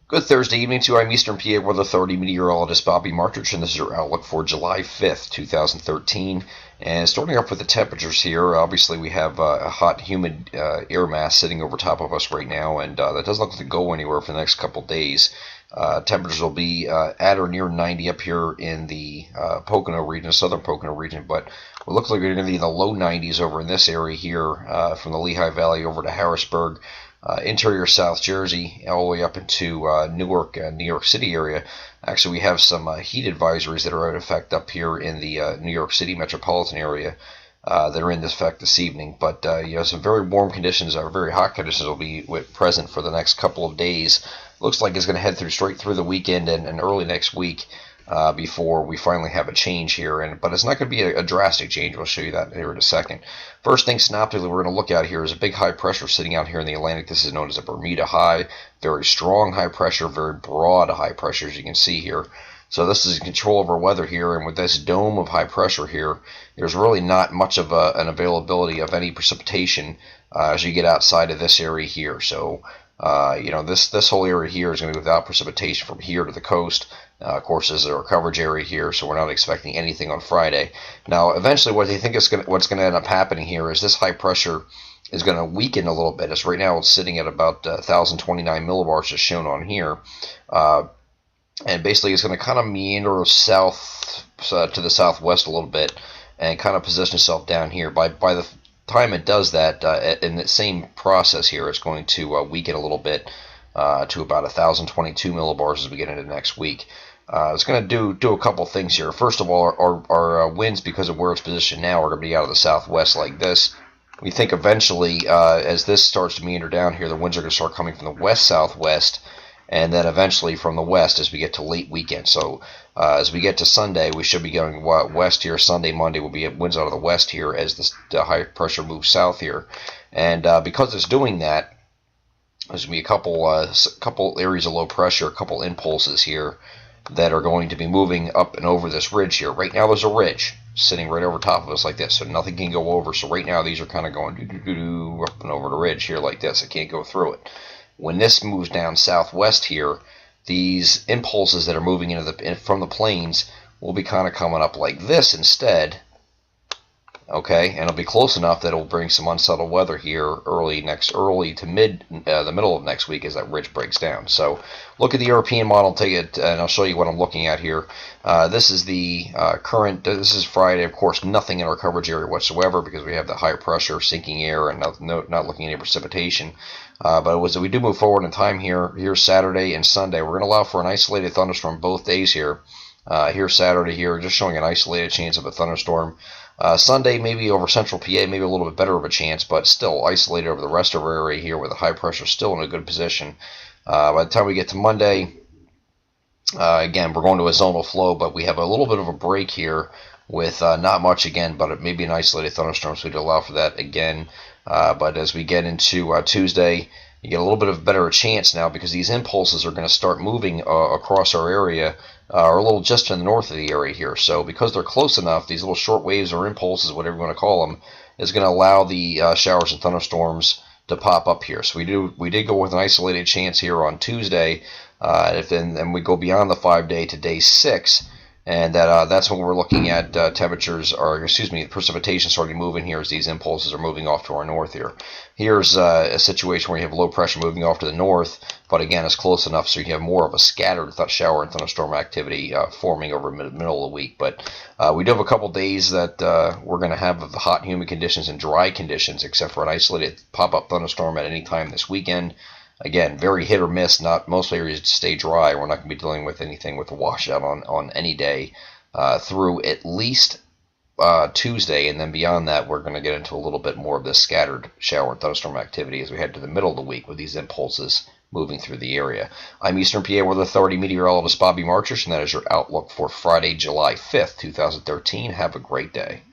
Good Thursday evening to you. I'm Eastern PA Weather Authority meteorologist Bobby Martich, and this is your outlook for July 5th, 2013. And starting off with the temperatures here, obviously we have a hot, humid air mass sitting over top of us right now, and that doesn't look to go anywhere for the next couple days. Temperatures will be at or near 90 up here in the Pocono region, southern Pocono region, but it looks like we're going to be in the low 90s over in this area here from the Lehigh Valley over to Harrisburg. Interior South Jersey, all the way up into Newark, New York City area. Actually, we have some heat advisories that are in effect up here in the New York City metropolitan area that are in effect this evening. But some very warm conditions, or very hot conditions, will be present for the next couple of days. Looks like it's going to head straight through the weekend and early next week. Before we finally have a change here, but it's not going to be a drastic change. We'll show you that here in a second. First thing synoptically we're going to look at here is a big high pressure sitting out here in the Atlantic. This is known as a Bermuda high. Very strong high pressure, very broad high pressure, as you can see here. So this is control over weather here, and with this dome of high pressure here, there's really not much of an availability of any precipitation as you get outside of this area here. So this whole area here is going to be without precipitation from here to the coast. Of course, this is our coverage area here, so we're not expecting anything on Friday. Now, eventually, what they think is what's going to end up happening here is this high pressure is going to weaken a little bit. As right now, it's sitting at about 1,029 millibars, as shown on here, and basically, it's going to kind of meander south to the southwest a little bit, and kind of position itself down here. By the time it does that, in the same process here, it's going to weaken a little bit to about 1,022 millibars as we get into next week. It's going to do a couple things here. First of all, our winds, because of where it's positioned now, are going to be out of the southwest like this. We think eventually, as this starts to meander down here, the winds are going to start coming from the west-southwest, and then eventually from the west as we get to late weekend. So as we get to Sunday, we should be going west here. Sunday, Monday will be winds out of the west here as the high pressure moves south here. And because it's doing that, there's going to be a couple areas of low pressure, a couple impulses here that are going to be moving up and over this ridge here. Right now there's a ridge sitting right over top of us like this, so nothing can go over. So right now these are kind of going up and over the ridge here like this. I can't go through it. When this moves down southwest here, these impulses that are moving from the plains will be kind of coming up like this instead. Okay, and it'll be close enough that it'll bring some unsettled weather here early to the middle of next week as that ridge breaks down. So look at the European model, take it, and I'll show you what I'm looking at here. This is the current. This is Friday. Of course, nothing in our coverage area whatsoever because we have the higher pressure, sinking air, and not looking at any precipitation. But as we do move forward in time here, here's Saturday and Sunday. We're going to allow for an isolated thunderstorm both days here. Here's Saturday here, just showing an isolated chance of a thunderstorm. Sunday, maybe over central PA, maybe a little bit better of a chance, but still isolated over the rest of our area here with the high pressure still in a good position. By the time we get to Monday, again, we're going to a zonal flow, but we have a little bit of a break here with not much again, but maybe an isolated thunderstorm, so we'd allow for that again. But as we get into Tuesday, you get a little bit of a better chance now because these impulses are going to start moving across our area, or a little just to the north of the area here. So because they're close enough, these little short waves or impulses, whatever you want to call them, is going to allow the showers and thunderstorms to pop up here. So we did go with an isolated chance here on Tuesday, and we go beyond the 5-day to day 6. And that's when we're looking at precipitation starting to move in here as these impulses are moving off to our north here. Here's a situation where you have low pressure moving off to the north, but again, it's close enough so you have more of a scattered shower and thunderstorm activity forming over the middle of the week. But we do have a couple days that we're going to have of the hot, humid conditions and dry conditions, except for an isolated pop-up thunderstorm at any time this weekend. Again, very hit or miss. Not most areas stay dry. We're not going to be dealing with anything with a washout on any day through at least Tuesday, and then beyond that, we're going to get into a little bit more of this scattered shower and thunderstorm activity as we head to the middle of the week with these impulses moving through the area. I'm Eastern PA Weather Authority meteorologist Bobby Marchers, and that is your outlook for Friday, July 5th, 2013. Have a great day.